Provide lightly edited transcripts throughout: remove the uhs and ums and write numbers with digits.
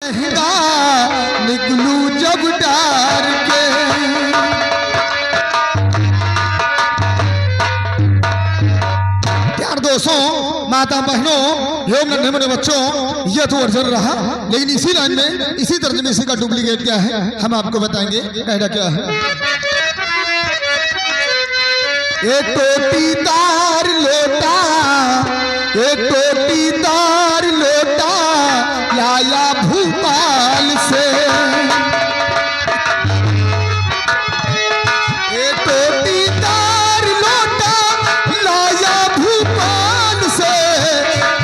निकलू जब डार के प्यार दोस्तों, माता बहनों एवं नन्हे मुन्ने बच्चों, यह तो ओरिजिनल रहा, लेकिन इसी लाइन में इसी तर्जुमे से का डुप्लीकेट क्या है हम आपको बताएंगे। कहना क्या है, एक टोटी तार लोटा, एक टोटी तार लोटा लाया भूपाल से, एक टोटी तार लोटा लाया भूपाल से,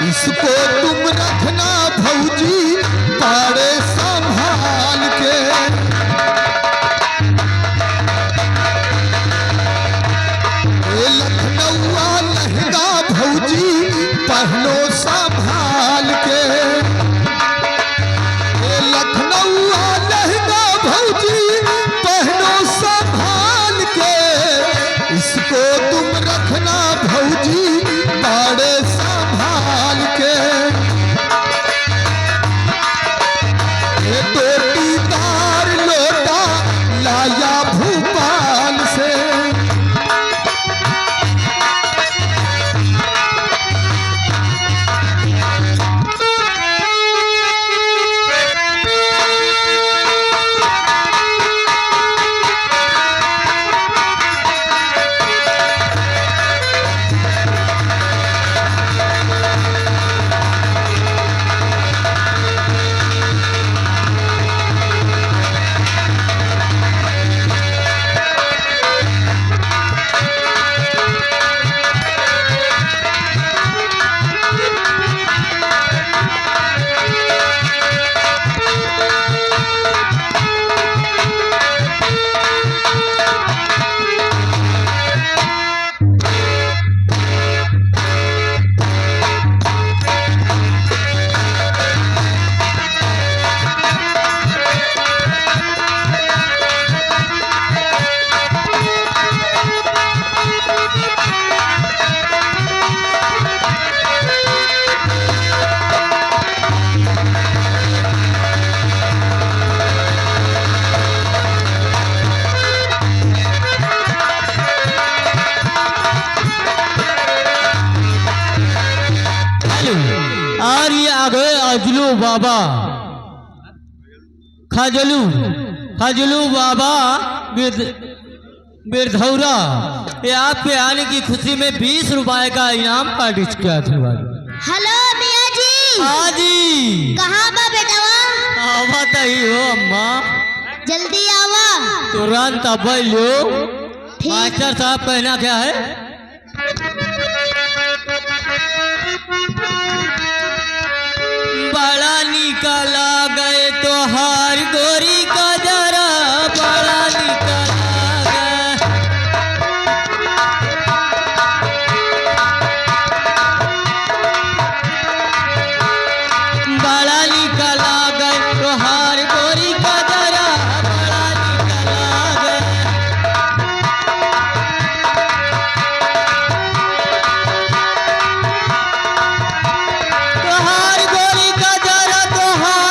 इसको तुम रखना भौजी पाड़े संभाल के। लखनऊआ लहंगा भौजी पहनो संभाल के, लखनऊआ लहंगा भौजी पहनो संभाल के, इसको तुम रखना भौजी पाड़े संभाल के। ये टोटी तार लोटा लाया भूपाल से, और ये आ गए अजलू बाबा, खजलू बाबा बिरधौरा। ये आपके आने की खुशी में 20 रुपए का इनाम का डिश किया था। हेलो मियाँ जी। हाँ जी। कहाँ बा बेटवा? आवा तही हो अम्मा, जल्दी आवा। तुरंत अब लो। मास्टर साहब कहना क्या है, बड़ा निकला गए तो हार गोरी का जरा, बड़ा निकला गए, बड़ा निकला गए तो हार गोरी का जरा, बड़ा निकला गए। तोहार गोरी का जरा, तोहार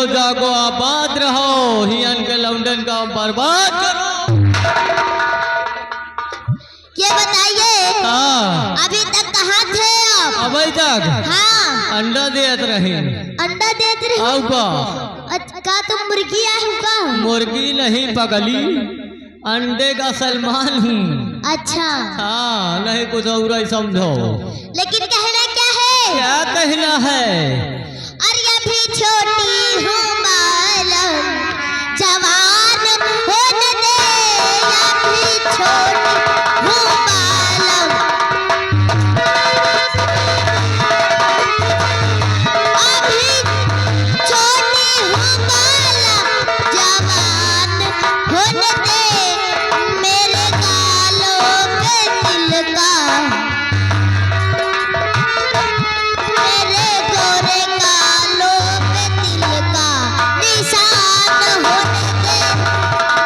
जागो आबाद रहो, हियन के लौंडन का बर्बाद करो। ये बताइए हाँ, अभी तक कहाँ थे आप? अभी तक हाँ, अंडा देत रहे। अंडा देते रहे। आउ का का तुम मुर्गी आए हो का? मुर्गी नहीं पगली, अंडे का सलमान हूँ। अच्छा, हाँ, नहीं कुछ और ही समझो। लेकिन कहना क्या है? क्या कहना है? अरे अभी छोटी हूँ बालम, जवान होने दे। अभी छोटी हूँ बालम, अभी छोटी हूँ बालम, जवान होने दे। मेरे गालों पे तिल का, मेरे गोरे गालों पे तिल का निशान होने दे।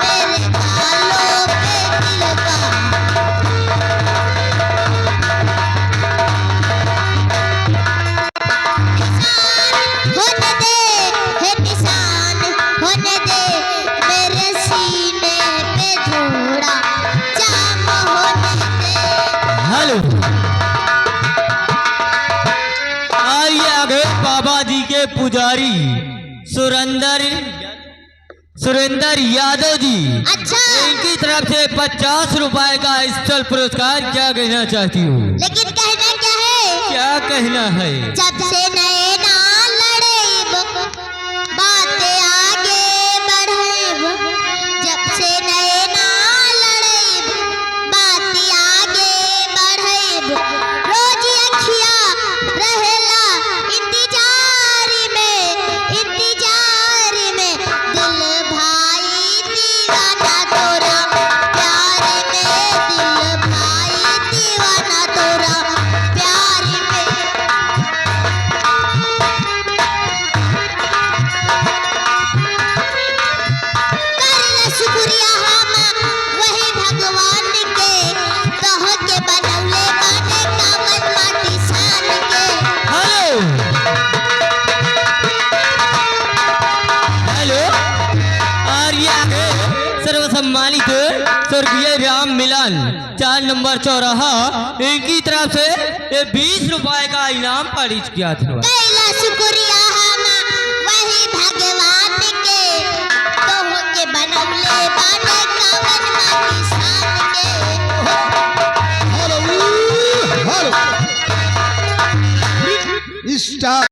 मेरे गालों पे तिल का निशान होने दे, है निशान होने दे। मेरे सीने पे जोड़ा जाम होने दे। हेलो, आइए आगे बाबा जी के पुजारी सुरेंद्र यादव जी, अच्छा, इनकी तरफ से 50 रुपए का स्थल पुरस्कार। क्या कहना चाहती हूँ? लेकिन कहना क्या है? क्या कहना है? जब से नए ना लड़ेब, बातें आगे बढ़ेब। जब से नए ना लड़ेब, बातें आगे बढ़ेब। रोज अखिया रहेला इंतजार में, इंतजार में। दिल भाई दीवाना तोरा प्यार में, दिल भाई दीवाना तोरा प्यार में। करला शुक्रिया हम वही भगवान के, कह के बनौले बाने कामन माटी सान के। हेलो, हेलो, और ये आगे सर्वसम्मानित स्वर्गीय राम मिलन 4 नंबर चौराहा, इनकी तरफ से ये 20 रुपए का इनाम पारित किया था। कैला शुक्रिया हम वही भगवान के, कह के बनौले बाने कामन माटी सान के। Hello hello star